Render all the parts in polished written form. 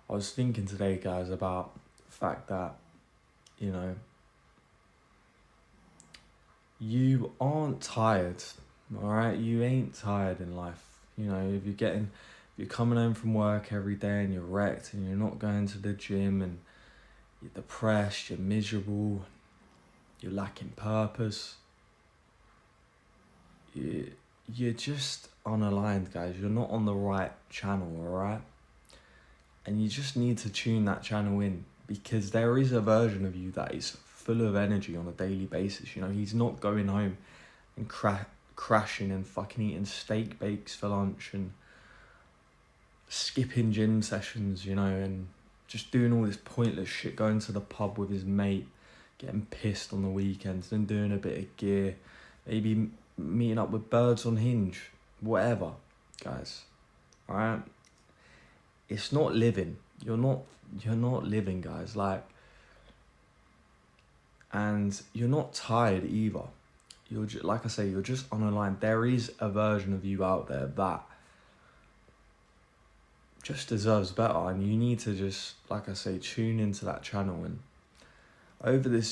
I was thinking today, guys, about the fact that, you know, you aren't tired, all right? You ain't tired in life. You know, if you're coming home from work every day and you're wrecked and you're not going to the gym and you're depressed, you're miserable, you're lacking purpose, you're just unaligned, guys. You're not on the right channel, all right? And you just need to tune that channel in, because there is a version of you that is full of energy on a daily basis. You know, he's not going home and crashing and fucking eating steak bakes for lunch and skipping gym sessions, you know, and just doing all this pointless shit, going to the pub with his mate, getting pissed on the weekends, then doing a bit of gear, maybe meeting up with birds on Hinge, whatever, guys. Alright? It's not living. You're not living, guys. Like, and you're not tired either. Like I say, you're just unaligned. There is a version of you out there that just deserves better, and you need to just, like I say, tune into that channel. And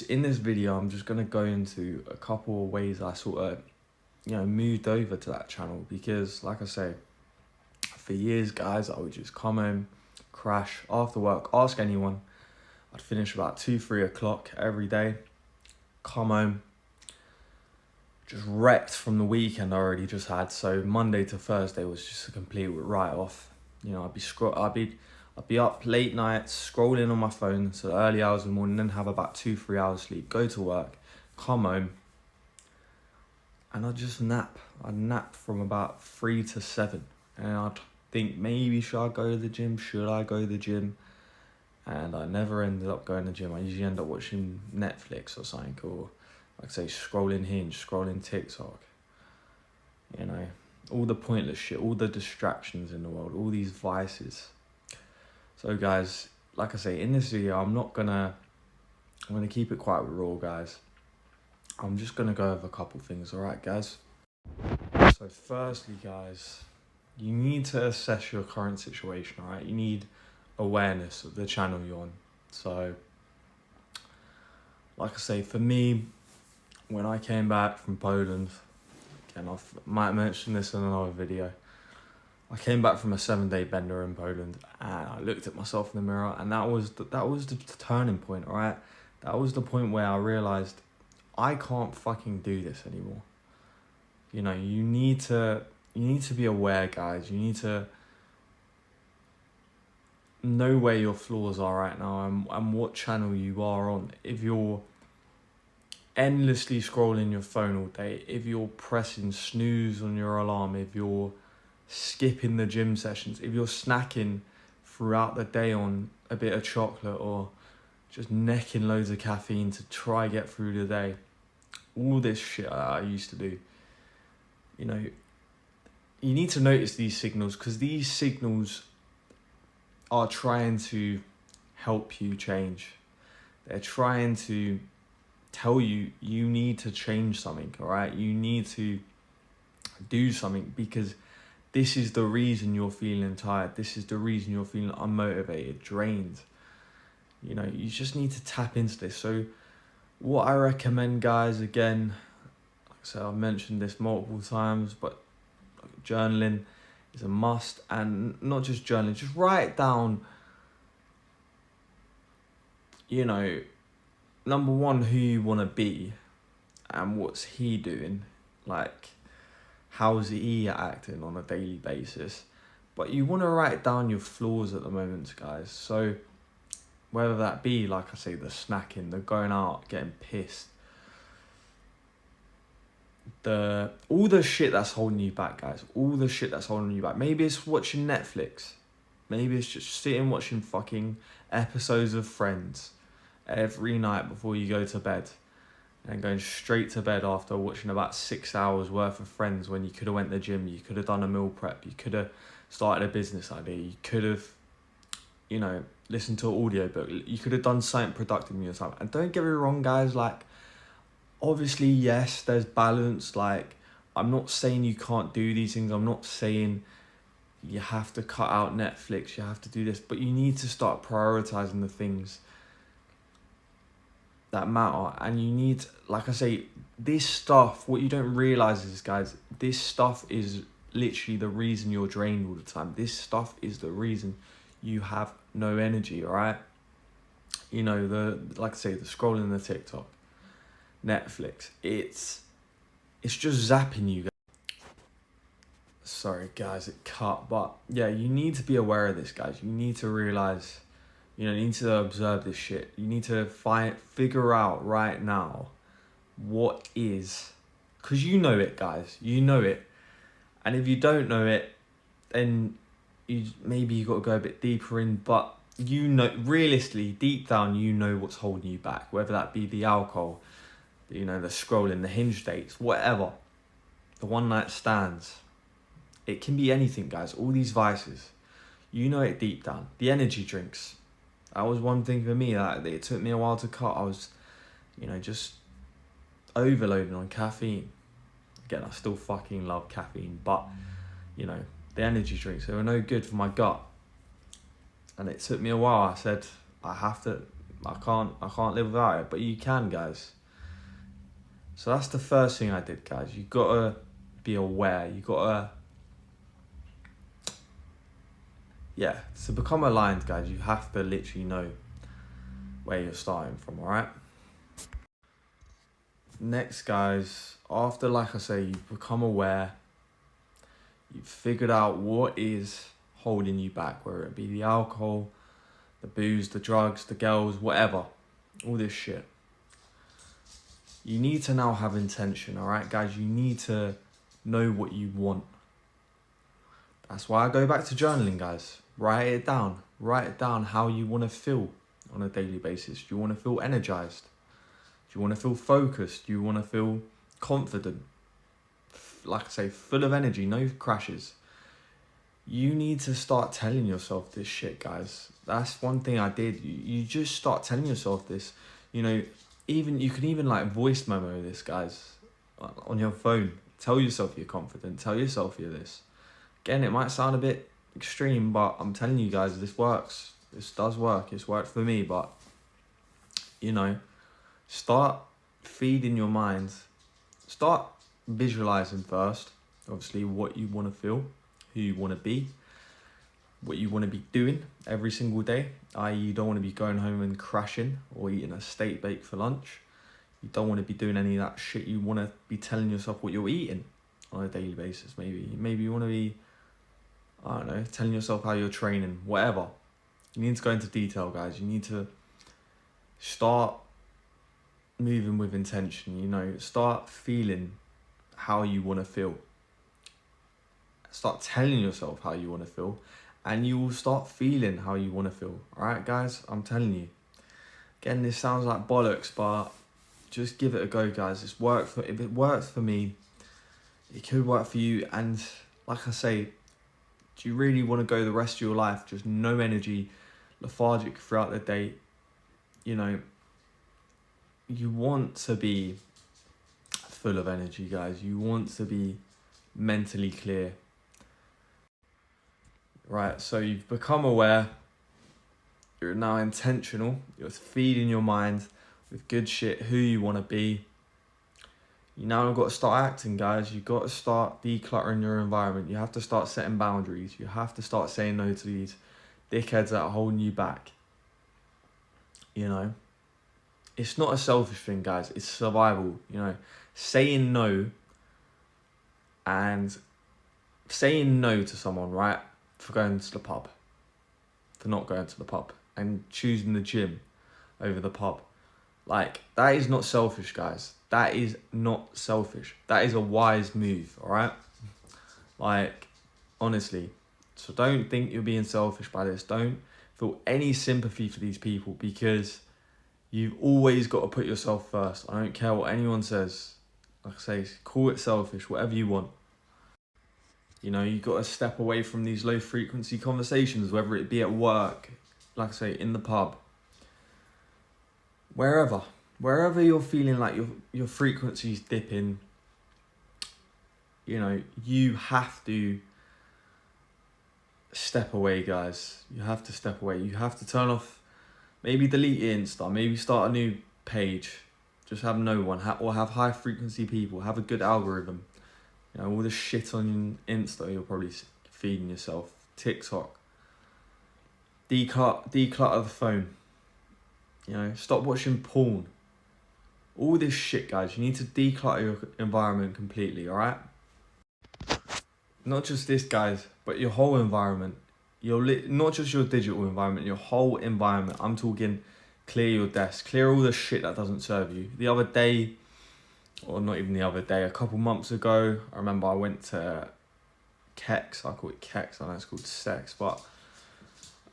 in this video, I'm just gonna go into a couple of ways I sort of, moved over to that channel, because, like I say, for years, guys, I would just come home, crash after work, ask anyone. I'd finish about 2-3 o'clock every day, come home, just wrecked from the weekend I already just had. So Monday to Thursday was just a complete write-off. You know, I'd be up late nights scrolling on my phone to the early hours of the morning, then have about 2-3 hours sleep, go to work, come home, and I'd just nap. I'd nap from about 3 to 7, and I'd think, maybe should I go to the gym? Should I go to the gym? And I never ended up going to the gym. I usually end up watching Netflix or something, or like I say, scrolling Hinge, scrolling TikTok. You know, all the pointless shit, all the distractions in the world, all these vices. So guys, like I say, in this video, I'm gonna keep it quite raw, guys. I'm just gonna go over a couple things, alright, guys? So firstly, guys, you need to assess your current situation, alright? You need awareness of the channel you're on. So, like I say, for me, when I came back from Poland, again, I might mention this in another video, I came back from a 7-day bender in Poland, and I looked at myself in the mirror, and that was the turning point, alright? That was the point where I realised I can't fucking do this anymore. You know, you need to be aware, guys. You need to know where your flaws are right now, and what channel you are on. If you're endlessly scrolling your phone all day, if you're pressing snooze on your alarm, if you're skipping the gym sessions, if you're snacking throughout the day on a bit of chocolate, or just necking loads of caffeine to try get through the day, all this shit I used to do, you know, you need to notice these signals, because these signals are trying to help you change. They're trying to tell you need to change something, all right? You need to do something, because this is the reason you're feeling tired. This is the reason you're feeling unmotivated, drained. You know, you just need to tap into this. So what I recommend, guys, again, like I said, I've mentioned this multiple times, but journaling is a must. And not just journaling, just write down, you know, number one, who you want to be and what's he doing, like how's he acting on a daily basis. But you want to write down your flaws at the moment, guys. So whether that be, like I say, the snacking, the going out, getting pissed, all the shit that's holding you back, guys. All the shit that's holding you back. Maybe it's watching Netflix. Maybe it's just sitting watching fucking episodes of Friends every night before you go to bed, and going straight to bed after watching about 6 hours worth of Friends, when you could have went to the gym, you could have done a meal prep, you could have started a business idea, you could have, you know, listened to an audiobook, you could have done something productive in your time. And don't get me wrong, guys, like, obviously, yes, there's balance. Like, I'm not saying you can't do these things. I'm not saying you have to cut out Netflix, you have to do this, but you need to start prioritizing the things that matter. And you need, like I say, this stuff, what you don't realize is, guys, this stuff is literally the reason you're drained all the time. This stuff is the reason you have no energy, all right? You know, like I say, the scrolling, the TikTok, Netflix, it's just zapping you. Sorry guys, it cut, but yeah, you need to be aware of this, guys. You need to realize, you need to observe this shit. You need to figure out right now what is, because you know it, guys. You know it, and if you don't know it, then maybe you got to go a bit deeper in. But you know, realistically, deep down, you know what's holding you back. Whether that be the alcohol, the scrolling, the hinge dates, whatever, the one night stands. It can be anything, guys. All these vices, you know it deep down. The energy drinks, that was one thing for me that it took me a while to cut. I was, just overloading on caffeine. Again, I still fucking love caffeine, but, the energy drinks, they were no good for my gut. And it took me a while. I said, I can't live without it. But you can, guys. So that's the first thing I did, guys. You gotta be aware. You gotta, to become aligned, guys, you have to literally know where you're starting from, all right? Next, guys, after, like I say, you've become aware, you've figured out what is holding you back, whether it be the alcohol, the booze, the drugs, the girls, whatever, all this shit. You need to now have intention, all right, guys? You need to know what you want. That's why I go back to journaling, guys. Write it down. Write it down how you want to feel on a daily basis. Do you want to feel energized? Do you want to feel focused? Do you want to feel confident? Like I say, full of energy, no crashes. You need to start telling yourself this shit, guys. That's one thing I did. You just start telling yourself this. You can even like voice memo this, guys, on your phone. Tell yourself you're confident. Tell yourself you're this. Again, it might sound a bit extreme, but I'm telling you guys, this works. This does work. It's worked for me, but, start feeding your mind. Start visualizing first, obviously, what you want to feel, who you want to be, what you want to be doing every single day, i.e. you don't want to be going home and crashing or eating a steak bake for lunch. You don't want to be doing any of that shit. You want to be telling yourself what you're eating on a daily basis. Maybe you want to be, I don't know, telling yourself how you're training, whatever. You need to go into detail, guys. You need to start moving with intention, start feeling how you want to feel. Start telling yourself how you want to feel, and you will start feeling how you want to feel. All right, guys? I'm telling you. Again, this sounds like bollocks, but just give it a go, guys. If it works for me, it could work for you. And like I say, do you really want to go the rest of your life just no energy, lethargic throughout the day? You want to be full of energy, guys. You want to be mentally clear. Right, so you've become aware. You're now intentional. You're feeding your mind with good shit, who you want to be. You now got to start acting, guys. You've got to start decluttering your environment. You have to start setting boundaries. You have to start saying no to these dickheads that are holding you back. It's not a selfish thing, guys. It's survival, Saying no to someone, right, for going to the pub, for not going to the pub, and choosing the gym over the pub. Like, that is not selfish, guys. That is not selfish. That is a wise move, all right? Like, honestly. So don't think you're being selfish by this. Don't feel any sympathy for these people, because you've always got to put yourself first. I don't care what anyone says. Like I say, call it selfish, whatever you want. You've got to step away from these low frequency conversations, whether it be at work, like I say, in the pub, wherever you're feeling like your frequency's dipping. You have to step away, guys. You have to step away. You have to turn off, maybe delete Insta, maybe start a new page. Just have no one, or have high frequency people, have a good algorithm. You know, all the shit on Insta, you're probably feeding yourself. TikTok. Declutter the phone. You know, stop watching porn. All this shit, guys. You need to declutter your environment completely, alright? Not just this, guys, but your whole environment. Not just your digital environment, your whole environment. I'm talking clear your desk. Clear all the shit that doesn't serve you. The other day, or not even the other day, a couple months ago, I remember I went to Kex. I call it Kex. I know it's called Sex, but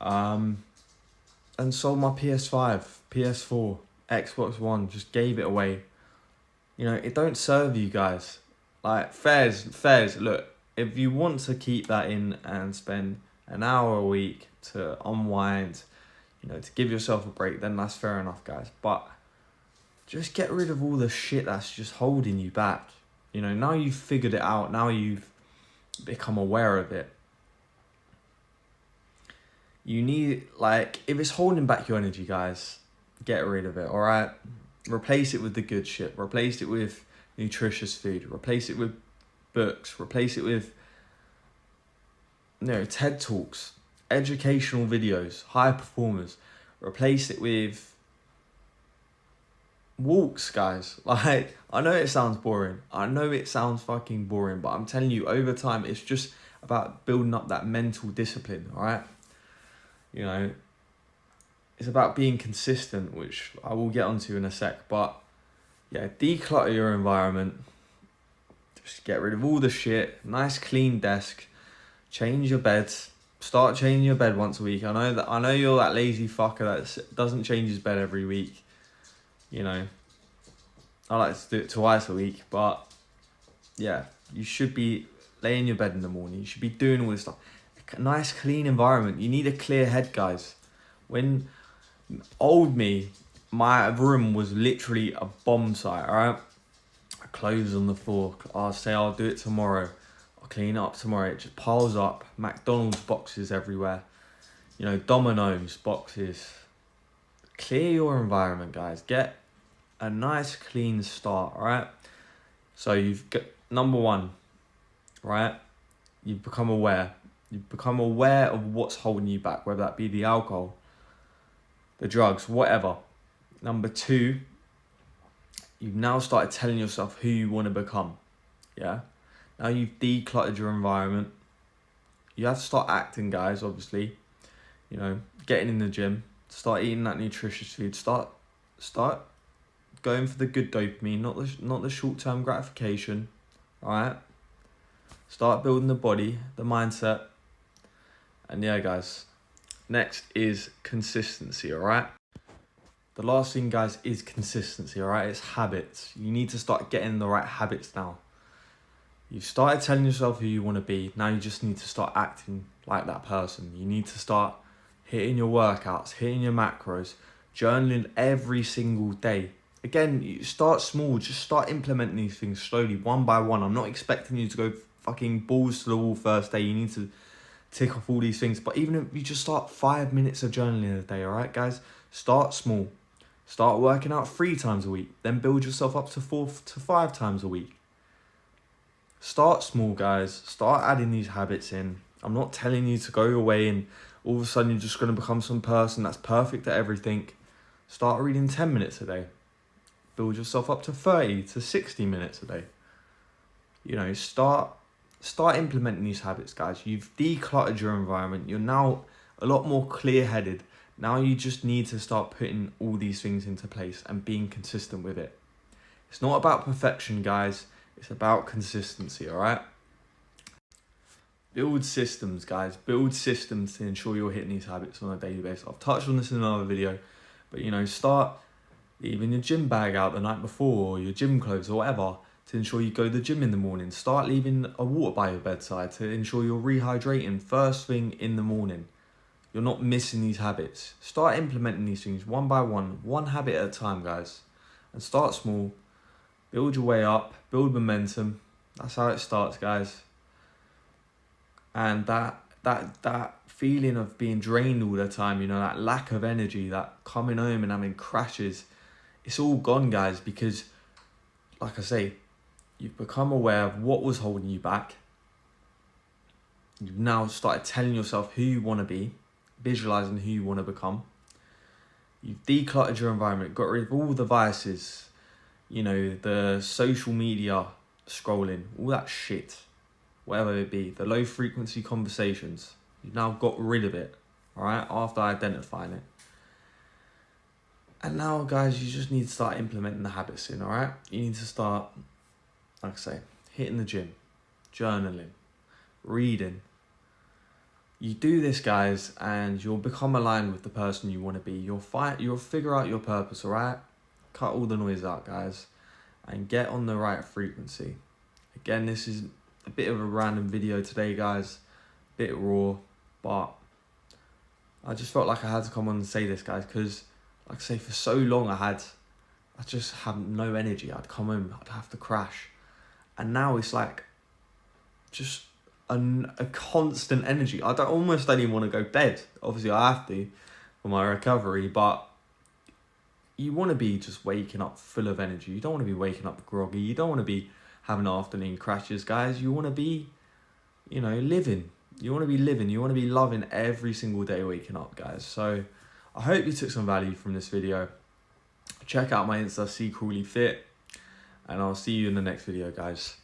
and sold my PS5, PS4, Xbox One. Just gave it away. You know, it don't serve you, guys. Like fairs. Look, if you want to keep that in and spend an hour a week to unwind, you know, to give yourself a break, then that's fair enough, guys. But just get rid of all the shit that's just holding you back. You know, now you've figured it out, now you've become aware of it. You need, like, if it's holding back your energy, guys, get rid of it, alright? Replace it with the good shit. Replace it with nutritious food. Replace it with books. Replace it with, you know, TED Talks, educational videos, high performers. Replace it with walks, guys. Like, I know it sounds boring. I know it sounds fucking boring, but I'm telling you, over time, it's just about building up that mental discipline, alright? You know, it's about being consistent, which I will get onto in a sec. But yeah, declutter your environment. Just get rid of all the shit. Nice clean desk. Change your beds. Start changing your bed once a week. I know you're that lazy fucker that doesn't change his bed every week. You know, I like to do it twice a week, but yeah, you should be laying in your bed in the morning. You should be doing all this stuff. A nice clean environment. You need a clear head, guys. When old me, my room was literally a bomb site, alright? Clothes on the floor. I'll say I'll do it tomorrow. I'll clean it up tomorrow. It just piles up. McDonald's boxes everywhere. You know, Domino's boxes. Clear your environment, guys. Get a nice clean start, alright? So you've got, number one, right? You've become aware. You've become aware of what's holding you back, whether that be the alcohol, the drugs, whatever. Number two, you've now started telling yourself who you want to become. Yeah? Now you've decluttered your environment. You have to start acting, guys, obviously. You know, getting in the gym. Start eating that nutritious food. Start going for the good dopamine, not the short-term gratification. Alright? Start building the body, the mindset. And yeah, guys, next is consistency, alright? The last thing, guys, is consistency, alright? It's habits. You need to start getting the right habits now. You've started telling yourself who you want to be. Now you just need to start acting like that person. You need to start hitting your workouts, hitting your macros, journaling every single day. Again, you start small. Just start implementing these things slowly, one by one. I'm not expecting you to go fucking balls to the wall first day. You need to tick off all these things. But even if you just start 5 minutes of journaling a day, alright, guys? Start small. Start working out 3 times a week. Then build yourself up to 4 to 5 times a week. Start small, guys. Start adding these habits in. I'm not telling you to go away and all of a sudden you're just going to become some person that's perfect at everything. Start reading 10 minutes a day. Build yourself up to 30 to 60 minutes a day. You know, start implementing these habits, guys. You've decluttered your environment. You're now a lot more clear-headed. Now you just need to start putting all these things into place and being consistent with it. It's not about perfection, guys. It's about consistency, alright? Build systems, guys. Build systems to ensure you're hitting these habits on a daily basis. I've touched on this in another video, but you know, start leaving your gym bag out the night before, or your gym clothes or whatever, to ensure you go to the gym in the morning. Start leaving a water by your bedside to ensure you're rehydrating first thing in the morning. You're not missing these habits. Start implementing these things one by one habit at a time, guys. And start small. Build your way up. Build momentum. That's how it starts, guys. And that that feeling of being drained all the time, you know, that lack of energy, that coming home and having crashes, it's all gone, guys, because, like I say, you've become aware of what was holding you back. You've now started telling yourself who you want to be, visualizing who you want to become. You've decluttered your environment, got rid of all the vices, you know, the social media scrolling, all that shit, whatever it be, the low frequency conversations. You've now got rid of it, all right, after identifying it. And now, guys, you just need to start implementing the habits in, all right? You need to start, like I say, hitting the gym, journaling, reading. You do this, guys, and you'll become aligned with the person you want to be. You'll figure out your purpose, all right? Cut all the noise out, guys, and get on the right frequency. Again, this is a bit of a random video today, guys, a bit raw, but I just felt like I had to come on and say this, guys, because, like I say, for so long I just had no energy. I'd come home, I'd have to crash, and now it's like just a constant energy. I almost don't even want to go to bed. Obviously, I have to for my recovery, but you want to be just waking up full of energy. You don't want to be waking up groggy. You don't want to be having afternoon crashes, guys. You want to be, you know, living. You want to be living. You want to be loving every single day waking up, guys. So I hope you took some value from this video. Check out my Insta, ccrawleyfit, and I'll see you in the next video, guys.